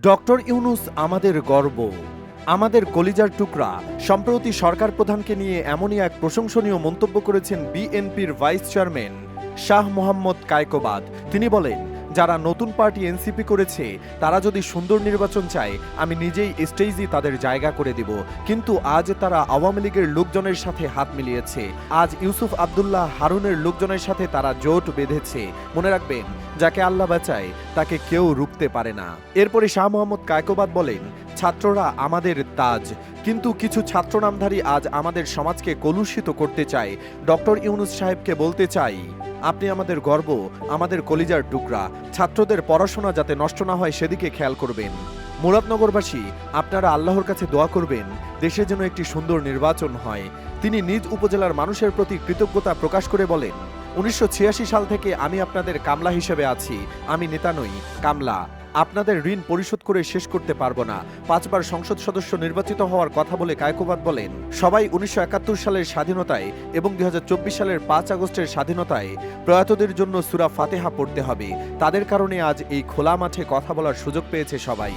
Doctor Yunus আমাদের গর্ব, আমাদের কলিজার টুকরা। সম্প্রতি সরকার প্রধানকে নিয়ে এমনই এক প্রশংসনীয় মন্তব্য করেছেন বিএনপির ভাইস চেয়ারম্যান শাহ মোহাম্মদ কায়কোবাদ। তিনি বলেন, যারা নতুন পার্টি এনসিপি করেছে তারা যদি সুন্দর নির্বাচন চায়, আমি নিজেই স্টেজই তাদের জায়গা করে দিব। কিন্তু আজ তারা আওয়ামী লীগের লোকজনের সাথে হাত মিলিয়েছে। আজ ইউসুফ আব্দুল্লাহ হারুনের লোকজনের সাথে তারা জোট বেঁধেছে। মনে রাখবেন, যাকে আল্লাহ বাঁচায় তাকে কেউ রুখতে পারে না। এরপরে শাহ মোহাম্মদ কায়কোবাদ বলেন, ছাত্ররা আমাদের তাজ, কিন্তু কিছু ছাত্র নামধারী আজ আমাদের সমাজকে কলুষিত করতে চায়। ডক্টর ইউনূস সাহেবকে বলতে চাই, আপনি আমাদের গর্ব, আমাদের কলিজার টুকরা। ছাত্রদের পড়াশোনা যাতে নষ্ট না হয় সেদিকে খেয়াল করবেন। মুরাদনগরবাসী, আপনারা আল্লাহর কাছে দোয়া করবেন দেশে যেন একটি সুন্দর নির্বাচন হয়। তিনি নিজ উপজেলার মানুষের প্রতি কৃতজ্ঞতা প্রকাশ করে বলেন, 1986 সাল থেকে আমি আপনাদের কামলা হিসেবে আছি। আমি নেতা নই, কামলা। আপনাদের ঋণ পরিশোধ করে শেষ করতে পারবো না। 5 বার সংসদ সদস্য নির্বাচিত হওয়ার কথা বলে কায়কোবাদ বলেন, সবাই 1971 সালের স্বাধীনতায় এবং 2024 সালের 5 আগস্টের স্বাধীনতায় প্রয়াতদের জন্য সূরা ফাতিহা পড়তে হবে। তাদের কারণে আজ এই খোলা মাঠে কথা বলার সুযোগ পেয়েছে সবাই।